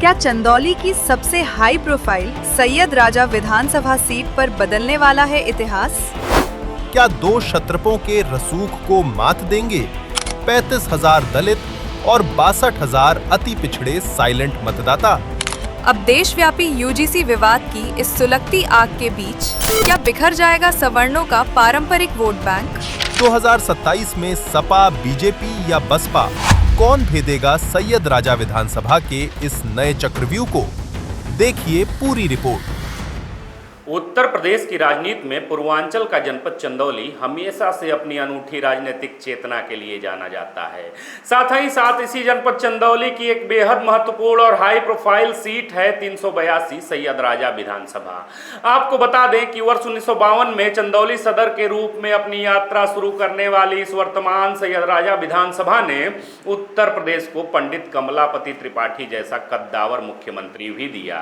क्या चंदौली की सबसे हाई प्रोफाइल सैयद राजा विधानसभा सीट पर बदलने वाला है इतिहास? क्या दो क्षत्रपों के रसूख को मात देंगे 35,000 दलित और 62,000 अति पिछड़े साइलेंट मतदाता? अब देशव्यापी यूजीसी विवाद की इस सुलगती आग के बीच क्या बिखर जाएगा सवर्णों का पारंपरिक वोट बैंक? 2027 में सपा, बीजेपी या बसपा, कौन भेदेगा सैयद राजा विधानसभा के इस नए चक्रव्यूह को? देखिए पूरी रिपोर्ट। उत्तर प्रदेश की राजनीति में पूर्वांचल का जनपद चंदौली हमेशा से अपनी अनूठी राजनीतिक चेतना के लिए जाना जाता है। साथ ही साथ इसी जनपद चंदौली की एक बेहद महत्वपूर्ण और हाई प्रोफाइल सीट है 382 सैयद राजा विधानसभा। आपको बता दें कि वर्ष 1952 में चंदौली सदर के रूप में अपनी यात्रा शुरू करने वाली इस वर्तमान सैयद राजा विधानसभा ने उत्तर प्रदेश को पंडित कमलापति त्रिपाठी जैसा कद्दावर मुख्यमंत्री भी दिया।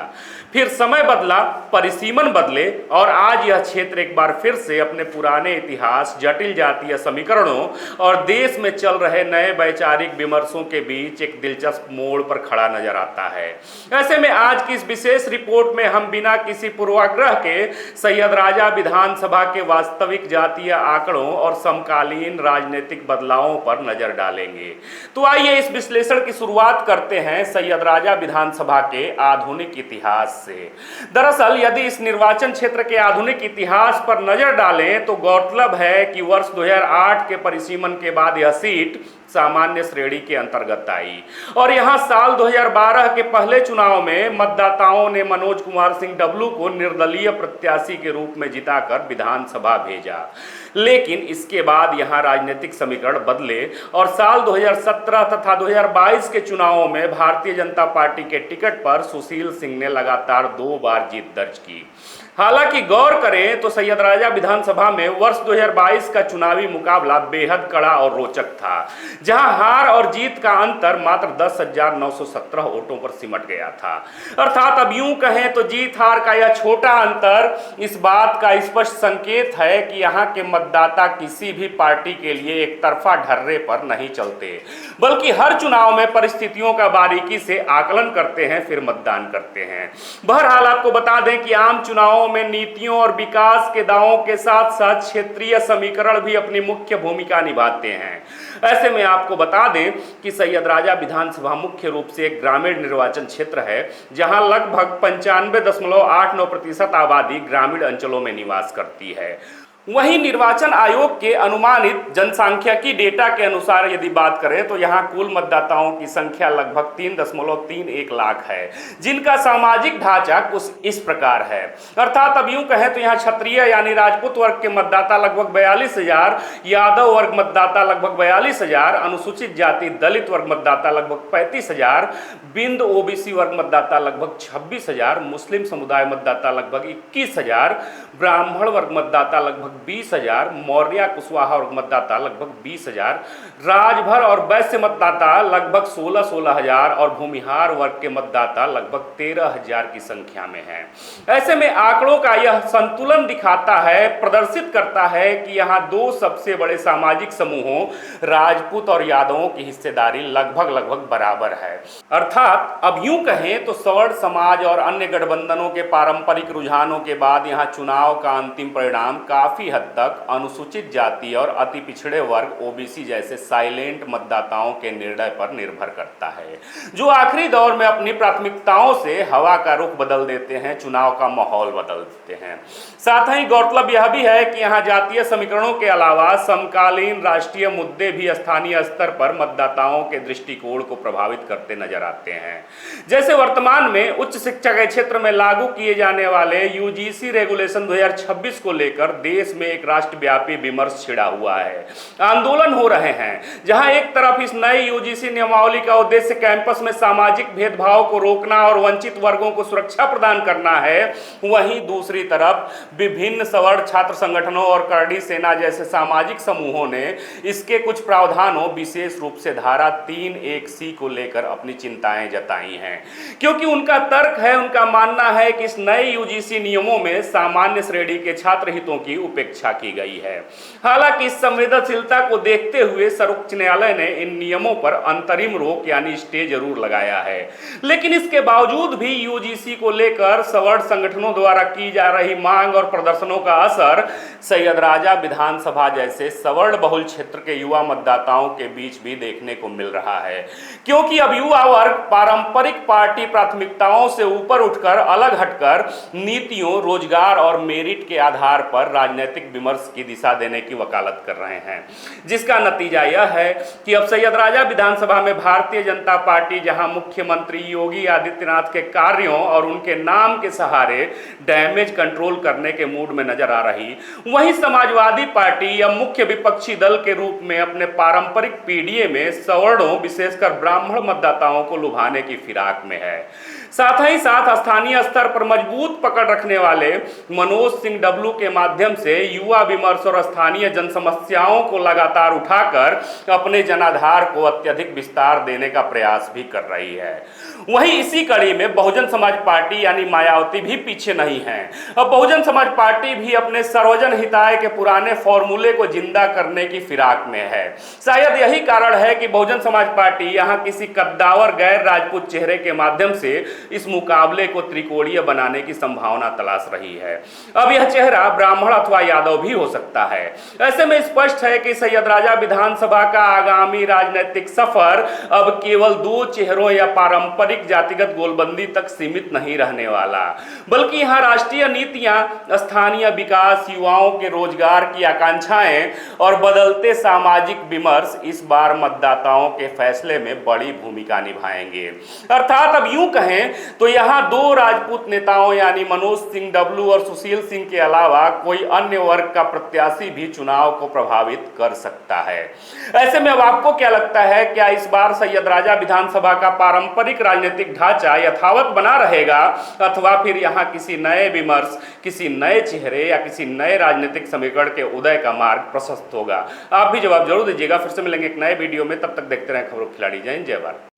फिर समय बदला, परिसीमन बदले और आज यह क्षेत्र एक बार फिर से अपने पुराने इतिहास, जटिल जातीय समीकरणों और देश में चल रहे नए वैचारिक विमर्शों के बीच एक दिलचस्प मोड़ पर खड़ा नजर आता है। ऐसे में आज की इस विशेष रिपोर्ट में हम बिना किसी पूर्वाग्रह के सैयद राजा विधानसभा के वास्तविक जातीय आंकड़ों और समकालीन राजनीतिक बदलावों पर नजर डालेंगे। तो आइए इस विश्लेषण की शुरुआत करते हैं सैयद राजा विधानसभा के आधुनिक इतिहास से। दरअसल यदि इस निर्वाचन क्षेत्र के आधुनिक इतिहास पर नजर डालें तो गौरतलब है कि वर्ष 2008 के परिसीमन के बाद यह सीट सामान्य श्रेणी के अंतर्गत आई और यहां साल 2012 के पहले चुनाव में मतदाताओं ने मनोज कुमार सिंह डबलू को निर्दलीय प्रत्याशी के रूप में जिताकर विधानसभा भेजा। लेकिन इसके बाद यहां राजनीतिक समीकरण बदले और साल 2017 तथा 2022 के चुनावों में भारतीय जनता पार्टी के टिकट पर सुशील सिंह ने लगातार 2 बार जीत दर्ज की। हालांकि गौर करें तो सैयद राजा विधानसभा में वर्ष 2022 का चुनावी मुकाबला बेहद कड़ा और रोचक था, जहां हार और जीत का अंतर मात्र 10,917 वोटों पर सिमट गया था। अर्थात अब यूं कहें तो जीत हार का यह छोटा अंतर इस बात का स्पष्ट संकेत है कि यहां के मतदाता किसी भी पार्टी के लिए एक तरफा ढर्रे पर नहीं चलते, बल्कि हर चुनाव में परिस्थितियों का बारीकी से आकलन करते हैं, फिर मतदान करते हैं। बहरहाल आपको बता दें कि आम चुनावों में नीतियों और विकास के दावों के साथ साथ क्षेत्रीय समीकरण भी अपनी मुख्य भूमिका निभाते हैं। ऐसे में आपको बता दें कि सैयद राजा विधानसभा मुख्य रूप से एक ग्रामीण निर्वाचन क्षेत्र है, जहां लगभग 95.89% आबादी ग्रामीण अंचलों में निवास करती है। वहीं निर्वाचन आयोग के अनुमानित जनसांख्यिकी डेटा के अनुसार यदि बात करें तो यहां कुल मतदाताओं की संख्या लगभग 3.31 लाख है, जिनका सामाजिक ढांचा कुछ इस प्रकार है। अर्थात अब यूं कहें तो यहां क्षत्रिय यानी राजपूत वर्ग के मतदाता लगभग 42,000, यादव वर्ग मतदाता लगभग 42,000, अनुसूचित जाति दलित वर्ग मतदाता लगभग 35,000, बिंद ओबीसी वर्ग मतदाता लगभग 26,000, मुस्लिम समुदाय मतदाता लगभग 21,000, ब्राह्मण वर्ग मतदाता लगभग 20,000, मौर्य कुशवाहा वर्ग मतदाता लगभग 20,000, राजभर और वैश्य मतदाता लगभग 16,000 और भूमिहार वर्ग के मतदाता लगभग 13,000 की संख्या में है। ऐसे में आंकड़ों का यह संतुलन दिखाता है, प्रदर्शित करता है कि यहाँ दो सबसे बड़े सामाजिक समूहों राजपूत और यादवों की हिस्सेदारी लगभग बराबर है। अर्थात अब यूं कहें तो सवर्ण समाज और अन्य गठबंधनों के पारंपरिक रुझानों के बाद यहाँ चुनाव का अंतिम परिणाम काफी हद तक अनुसूचित जाति और अति पिछड़े वर्ग ओबीसी जैसे साइलेंट मतदाताओं के निर्णय पर निर्भर करता है, जो आखिरी दौर में अपनी प्राथमिकताओं से हवा का रुख बदल देते हैं, चुनाव का माहौल बदल देते हैं। साथ ही गौरतलब यह भी है कि यहाँ जातीय समीकरणों के अलावा समकालीन राष्ट्रीय मुद्दे भी स्थानीय स्तर पर मतदाताओं के दृष्टिकोण को प्रभावित करते नजर आते हैं। जैसे वर्तमान में उच्च शिक्षा के क्षेत्र में लागू किए जाने वाले यूजीसी रेगुलेशन 2026 को लेकर देश में एक राष्ट्रव्यापी विमर्श छिड़ा हुआ है। आंदोलन हो रहे हैं, जहां एक तरफ इस नई यूजीसी नियमावली का उद्देश्य कैंपस में सामाजिक भेदभाव को रोकना और वंचित वर्गों को सुरक्षा प्रदान करना है, वहीं दूसरी तरफ विभिन्न सवर्ण छात्र संगठनों और करड़ी सेना जैसे सामाजिक समूहों ने इसके कुछ प्रावधानों, विशेष रूप से धारा 3(1)(c) को लेकर अपनी चिंताएं जताई हैं, क्योंकि उनका तर्क है, उनका मानना है कि इस नए यूजीसी नियमों में सामान्य श्रेणी के छात्र हितों की उपेक्षा की गई है। हालांकि इस संवेदनशीलता को देखते हुए सर्वोच्च न्यायालय ने इन नियमों पर अंतरिम रोक यानी स्टे जरूर लगाया है, लेकिन इसके बावजूद भी यूजीसी को लेकर सवर्ण संगठनों द्वारा की जा रही मांग और प्रदर्शनों का असर सैयदराजा विधानसभा जैसे सवर्ण बहुल क्षेत्र के युवा मतदाताओं के बीच भी देखने को मिल रहा है, क्योंकि अब युवा वर्ग पारंपरिक पार्टी प्राथमिकताओं से ऊपर उठकर अलग हटकर नीतियों, रोजगार और मेरिट के आधार पर राजनीतिक विमर्श की दिशा देने की वकालत कर रहे हैं, जिसका नतीजा यह है कि अब सैयदराजा विधानसभा में भारतीय जनता पार्टी जहां मुख्यमंत्री योगी आदित्यनाथ के कार्यों और उनके नाम के सहारे डैमेज कंट्रोल करने के मूड में नजर आ रही, वहीं समाजवादी पार्टी या मुख्य विपक्षी दल के रूप में अपने पारंपरिक पीडीए में सवर्णों विशेषकर ब्राह्मण मतदाताओं को लुभाने की फिराक में है। साथ ही साथ स्थानीय स्तर पर मजबूत पकड़ रखने वाले मनोज सिंह डब्लू के माध्यम से युवा विमर्श और स्थानीय जन समस्याओं को लगातार उठाकर अपने जनाधार को अत्यधिक विस्तार देने का प्रयास भी कर रही है। वहीं इसी कड़ी में बहुजन समाज पार्टी यानी मायावती भी पीछे नहीं है। अब बहुजन समाज पार्टी भी अपने सर्वजन हिताय के पुराने फॉर्मूले को जिंदा करने की फिराक में है। शायद यही कारण है कि बहुजन समाज पार्टी यहां किसी कद्दावर गैर राजपूत चेहरे के माध्यम से इस मुकाबले को त्रिकोणीय बनाने की संभावना तलाश रही है। अब यह चेहरा ब्राह्मण अथवा यादव भी हो सकता है। ऐसे में स्पष्ट है कि सैयदराजा विधानसभा का आगामी राजनीतिक सफर अब केवल दो चेहरों या पारंपरिक जातिगत गोलबंदी तक सीमित नहीं रहने वाला, बल्कि यहां राष्ट्रीय नीतियां, स्थानीय विकास, युवाओं के रोजगार की आकांक्षाएं और बदलते सामाजिक विमर्श इस बार मतदाताओं के फैसले में बड़ी भूमिका निभाएंगे। अर्थात अब यूं कहें तो यहां दो राजपूत नेताओं यानी मनोज सिंह डब्लू और सुशील सिंह के अलावा कोई अन्य वर्ग का प्रत्याशी भी चुनाव को प्रभावित कर सकता है। ऐसे में अब आपको क्या लगता है, क्या इस बार सैयदराजा विधानसभा का पारंपरिक राजनीतिक ढांचा यथावत बना रहेगा अथवा फिर यहां किसी नए विमर्श, किसी नए चेहरे या किसी नए राजनीतिक समीकरण के उदय का मार्ग प्रशस्त होगा? आप भी जवाब जरूर दीजिएगा। फिर से मिलेंगे एक नए वीडियो में, तब तक देखते रहें खबरों खिलाड़ी। जय हिंद, जय भारत।